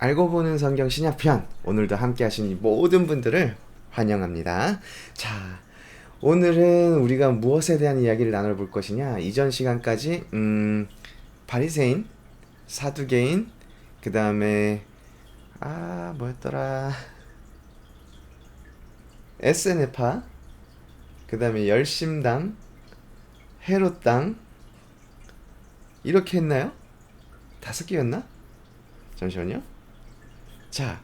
알고 보는 성경 신약편, 오늘도 함께 하신 모든 분들을 환영합니다. 자, 오늘은 우리가 무엇에 대한 이야기를 나눠볼 것이냐. 이전 시간까지 바리새인, 사두개인, 그 다음에 뭐였더라, 에스네파, 그 다음에 열심당, 헤롯당, 이렇게 했나요? 5개였나? 잠시만요. 자,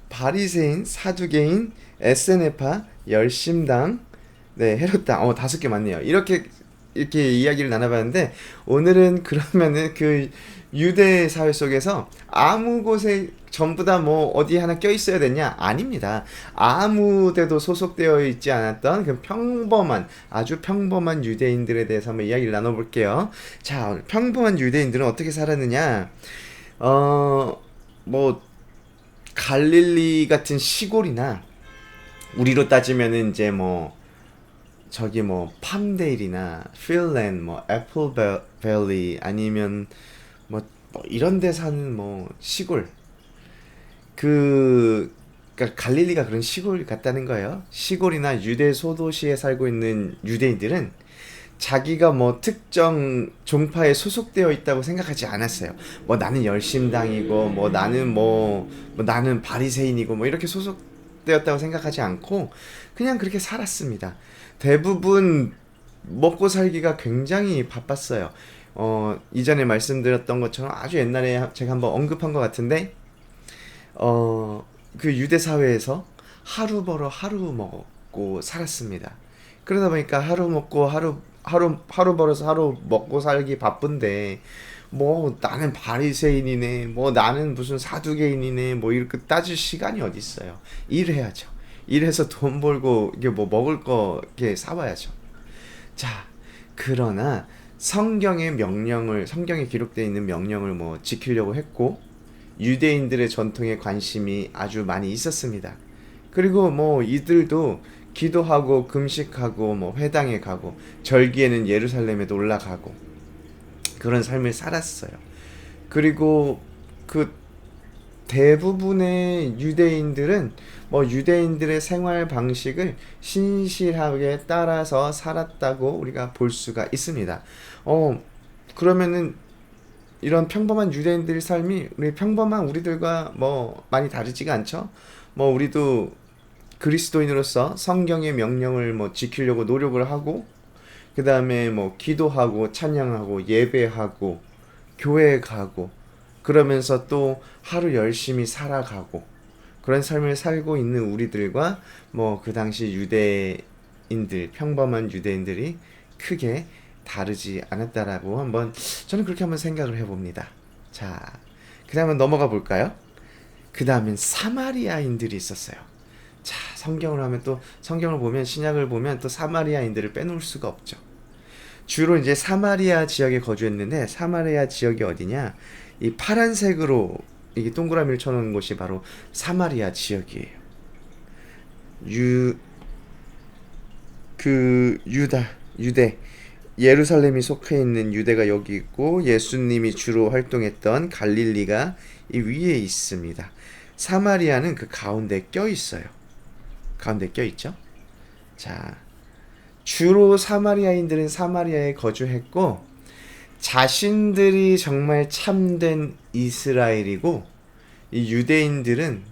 바리새인, 사두개인, 에스네파, 열심당, 네, 헤롯당, 5개 맞네요. 이렇게 이야기를 나눠봤는데, 오늘은 그러면은 그 유대 사회 속에서 아무 곳에 전부 다 뭐 어디 하나 껴있어야 되냐? 아닙니다. 아무 데도 소속되어 있지 않았던 그 아주 평범한 유대인들에 대해서 한번 이야기를 나눠볼게요. 자, 평범한 유대인들은 어떻게 살았느냐? 뭐, 갈릴리 같은 시골이나, 우리로 따지면은 이제 뭐, 저기 뭐, 팜데일이나, 필랜, 뭐, 애플밸리, 아니면 뭐 이런 데 사는 뭐, 시골. 그러니까 갈릴리가 그런 시골 같다는 거예요. 시골이나 유대 소도시에 살고 있는 유대인들은 자기가 뭐 특정 종파에 소속되어 있다고 생각하지 않았어요. 뭐 나는 열심당이고 뭐 나는 바리새인이고 뭐 이렇게 소속되었다고 생각하지 않고 그냥 그렇게 살았습니다. 대부분 먹고 살기가 굉장히 바빴어요. 이전에 말씀드렸던 것처럼 아주 옛날에 제가 한번 언급한 것 같은데 그 유대 사회에서 하루 벌어 하루 먹고 살았습니다. 그러다 보니까 하루 벌어서 하루 먹고 살기 바쁜데 뭐 나는 바리새인이네, 뭐 나는 무슨 사두개인이네, 뭐 이렇게 따질 시간이 어디 있어요. 일해야죠. 일해서 돈 벌고 이게 뭐 먹을 거 이렇게 사와야죠. 자, 그러나 성경에 기록되어 있는 명령을 뭐 지키려고 했고 유대인들의 전통에 관심이 아주 많이 있었습니다. 그리고 뭐 이들도 기도하고 금식하고 뭐 회당에 가고 절기에는 예루살렘에도 올라가고 그런 삶을 살았어요. 그리고 그 대부분의 유대인들은 뭐 유대인들의 생활 방식을 신실하게 따라서 살았다고 우리가 볼 수가 있습니다. 그러면은 이런 평범한 유대인들의 삶이 우리 평범한 우리들과 뭐 많이 다르지가 않죠? 뭐 우리도 그리스도인으로서 성경의 명령을 뭐 지키려고 노력을 하고 그 다음에 뭐 기도하고 찬양하고 예배하고 교회 가고 그러면서 또 하루 열심히 살아가고 그런 삶을 살고 있는 우리들과 뭐 그 당시 평범한 유대인들이 크게 다르지 않았다라고 저는 그렇게 한번 생각을 해봅니다. 자, 그 다음에 넘어가 볼까요? 그 다음엔 사마리아인들이 있었어요. 자, 성경을 보면 신약을 보면 또 사마리아인들을 빼놓을 수가 없죠. 주로 이제 사마리아 지역에 거주했는데 사마리아 지역이 어디냐? 이 파란색으로 이게 동그라미를 쳐놓은 곳이 바로 사마리아 지역이에요. 유대 예루살렘이 속해 있는 유대가 여기 있고 예수님이 주로 활동했던 갈릴리가 이 위에 있습니다. 사마리아는 그 가운데 껴 있어요. 가운데 껴 있죠. 자, 주로 사마리아인들은 사마리아에 거주했고 자신들이 정말 참된 이스라엘이고 이 유대인들은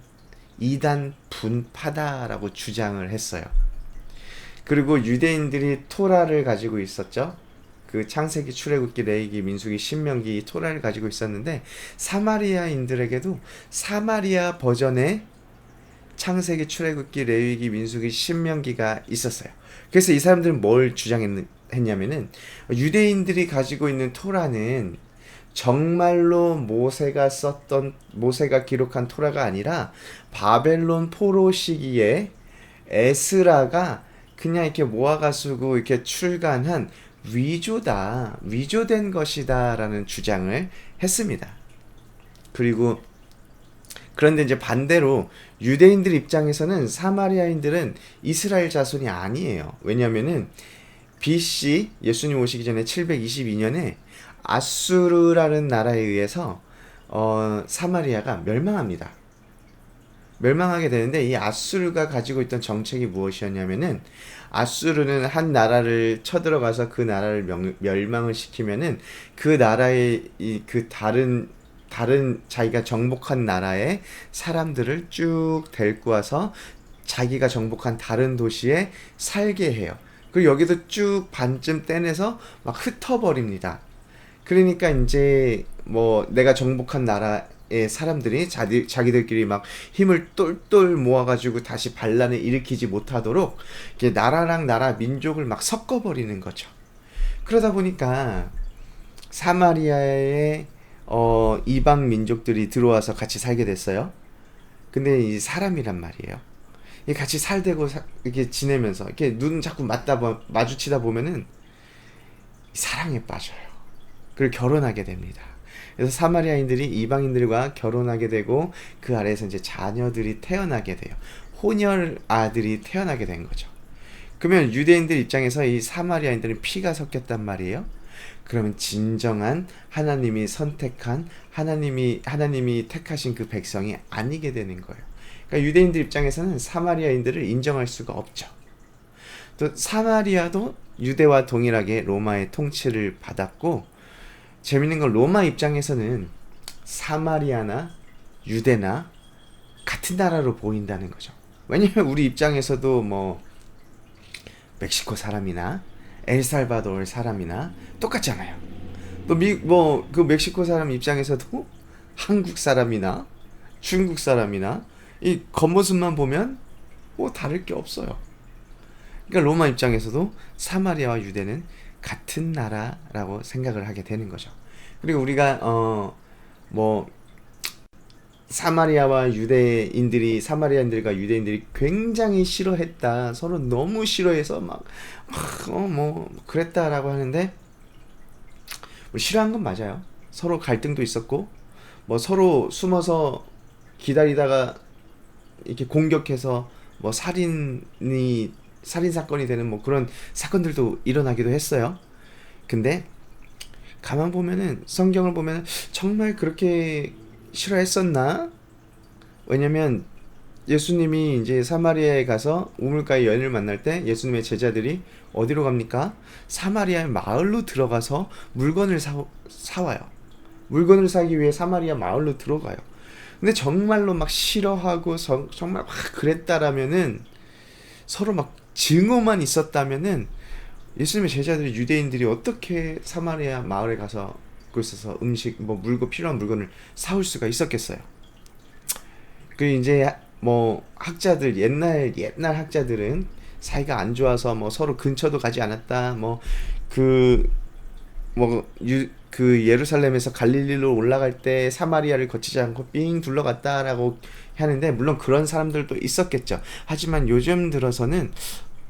이단 분파다라고 주장을 했어요. 그리고 유대인들이 토라를 가지고 있었죠. 그 창세기, 출애굽기, 레위기, 민수기, 신명기 토라를 가지고 있었는데 사마리아인들에게도 사마리아 버전의 창세기, 출애굽기, 레위기, 민수기, 신명기가 있었어요. 그래서 이 사람들은 뭘 주장했냐면은 유대인들이 가지고 있는 토라는 정말로 모세가 기록한 토라가 아니라 바벨론 포로 시기에 에스라가 그냥 이렇게 모아가지고 이렇게 출간한 위조된 것이다라는 주장을 했습니다. 그런데 이제 반대로 유대인들 입장에서는 사마리아인들은 이스라엘 자손이 아니에요. 왜냐면은 BC 예수님 오시기 전에 722년에 아수르라는 나라에 의해서 사마리아가 멸망합니다. 멸망하게 되는데 이 아수르가 가지고 있던 정책이 무엇이었냐면은 아수르는 한 나라를 쳐들어가서 그 나라를 멸망을 시키면은 그 나라의 그 다른 자기가 정복한 나라의 사람들을 쭉 데리고 와서 자기가 정복한 다른 도시에 살게 해요. 그리고 여기도 쭉 반쯤 떼내서 막 흩어버립니다. 그러니까 이제 뭐 내가 정복한 나라의 사람들이 자기들끼리 막 힘을 똘똘 모아가지고 다시 반란을 일으키지 못하도록 이게 나라랑 나라 민족을 막 섞어버리는 거죠. 그러다 보니까 사마리아에 이방 민족들이 들어와서 같이 살게 됐어요. 근데 이 사람이란 말이에요. 이 같이 살대고 이렇게 지내면서 이렇게 눈 자꾸 마주치다 보면은 사랑에 빠져요. 그리고 결혼하게 됩니다. 그래서 사마리아인들이 이방인들과 결혼하게 되고 그 아래에서 이제 자녀들이 태어나게 돼요. 혼혈 아들이 태어나게 된 거죠. 그러면 유대인들 입장에서 이 사마리아인들은 피가 섞였단 말이에요. 그러면 진정한 하나님이 선택한 하나님이 택하신 그 백성이 아니게 되는 거예요. 그러니까 유대인들 입장에서는 사마리아인들을 인정할 수가 없죠. 또 사마리아도 유대와 동일하게 로마의 통치를 받았고, 재밌는 건 로마 입장에서는 사마리아나 유대나 같은 나라로 보인다는 거죠. 왜냐면 우리 입장에서도 뭐 멕시코 사람이나 엘살바도르 사람이나 똑같잖아요. 또 그 멕시코 사람 입장에서도 한국 사람이나 중국 사람이나 이 겉모습만 보면 뭐 다를 게 없어요. 그러니까 로마 입장에서도 사마리아와 유대는 같은 나라라고 생각을 하게 되는 거죠. 그리고 우리가 뭐 사마리아인들과 유대인들이 굉장히 싫어했다, 서로 너무 싫어해서 막 뭐 그랬다라고 하는데, 뭐 싫어한 건 맞아요. 서로 갈등도 있었고 뭐 서로 숨어서 기다리다가 이렇게 공격해서 뭐 살인 사건이 되는 뭐 그런 사건들도 일어나기도 했어요. 근데 가만 보면은, 성경을 보면은 정말 그렇게 싫어했었나? 왜냐면 예수님이 이제 사마리아에 가서 우물가의 여인을 만날 때 예수님의 제자들이 어디로 갑니까? 사마리아의 마을로 들어가서 물건을 사와요. 물건을 사기 위해 사마리아 마을로 들어가요. 근데 정말로 막 싫어하고 정말 막 그랬다라면은, 서로 막 증오만 있었다면은 예수님의 제자들이, 유대인들이 어떻게 사마리아 마을에 가서 그곳에서 음식 뭐 필요한 물건을 사올 수가 있었겠어요. 그 이제 뭐 학자들, 옛날 학자들은 사이가 안 좋아서 뭐 서로 근처도 가지 않았다, 그 예루살렘에서 갈릴리로 올라갈 때 사마리아를 거치지 않고 삥 둘러갔다라고 하는데, 물론 그런 사람들도 있었겠죠. 하지만 요즘 들어서는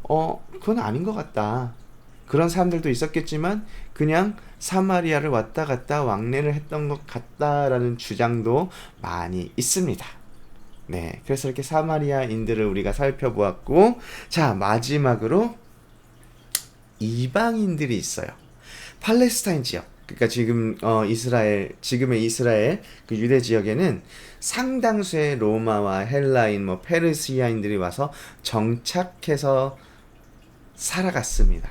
그건 아닌 것 같다. 그런 사람들도 있었겠지만 그냥 사마리아를 왔다 갔다 왕래를 했던 것 같다라는 주장도 많이 있습니다. 네, 그래서 이렇게 사마리아인들을 우리가 살펴보았고, 자, 마지막으로 이방인들이 있어요. 팔레스타인 지역, 그러니까 지금의 이스라엘 그 유대 지역에는 상당수의 로마와 헬라인, 뭐 페르시아인들이 와서 정착해서 살아갔습니다.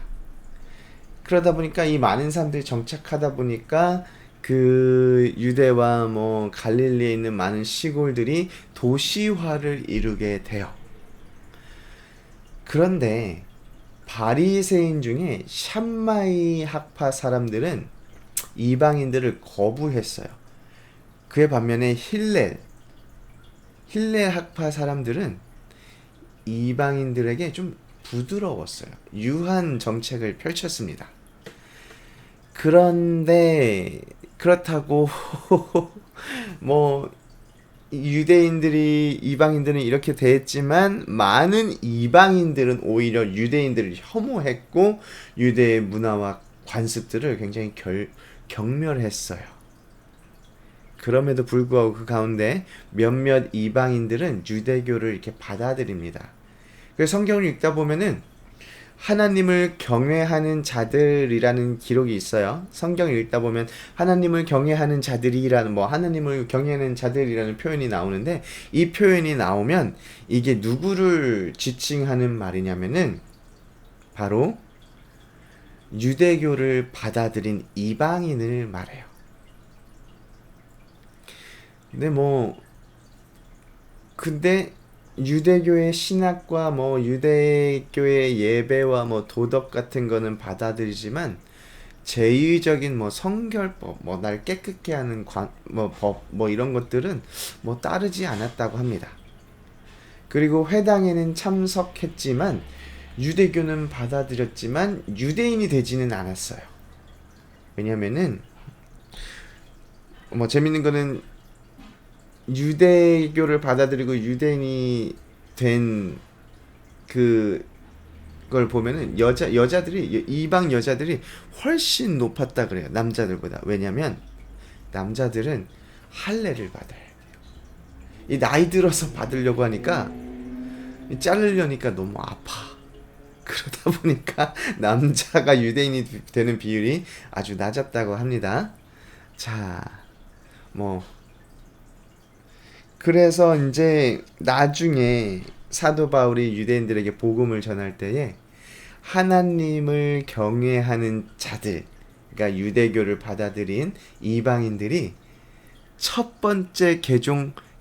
그러다 보니까 이 많은 사람들이 정착하다 보니까 그 유대와 뭐 갈릴리에 있는 많은 시골들이 도시화를 이루게 돼요. 그런데 바리새인 중에 샴마이 학파 사람들은 이방인들을 거부했어요. 그에 반면에 힐렐 학파 사람들은 이방인들에게 좀 부드러웠어요. 유한 정책을 펼쳤습니다. 그런데 그렇다고 뭐 이방인들은 이렇게 대했지만, 많은 이방인들은 오히려 유대인들을 혐오했고 유대의 문화와 관습들을 굉장히 경멸했어요. 그럼에도 불구하고 그 가운데 몇몇 이방인들은 유대교를 이렇게 받아들입니다. 그래서 성경을 읽다 보면은 하나님을 경외하는 자들이라는 기록이 있어요. 성경을 읽다 보면 하나님을 경외하는 자들이라는 하나님을 경외하는 자들이라는 표현이 나오는데, 이 표현이 나오면 이게 누구를 지칭하는 말이냐면은 바로 유대교를 받아들인 이방인을 말해요. 근데 유대교의 신학과 유대교의 예배와 도덕 같은 거는 받아들이지만, 제의적인 성결법, 날 깨끗게 하는 법, 이런 것들은 따르지 않았다고 합니다. 그리고 회당에는 참석했지만, 유대교는 받아들였지만 유대인이 되지는 않았어요. 왜냐면은 재밌는 거는, 유대교를 받아들이고 유대인이 된 그걸 보면은 여자들이, 이방 여자들이 훨씬 높았다 그래요, 남자들보다. 왜냐면 남자들은 할례를 받아요. 이 나이 들어서 받으려고 하니까, 자르려니까 너무 아파. 그러다 보니까 남자가 유대인이 되는 비율이 아주 낮았다고 합니다. 자, 그래서 이제 나중에 사도 바울이 유대인들에게 복음을 전할 때에 하나님을 경외하는 자들, 그러니까 유대교를 받아들인 이방인들이 첫 번째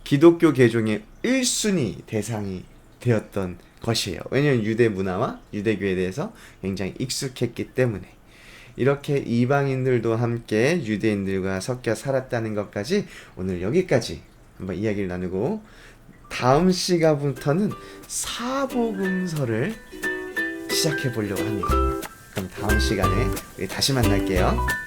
기독교 개종의 1순위 대상이 되었던 것이에요. 왜냐하면 유대 문화와 유대교에 대해서 굉장히 익숙했기 때문에. 이렇게 이방인들도 함께 유대인들과 섞여 살았다는 것까지 오늘 여기까지 한번 이야기를 나누고, 다음 시간부터는 사복음서를 시작해 보려고 합니다. 그럼 다음 시간에 우리 다시 만날게요.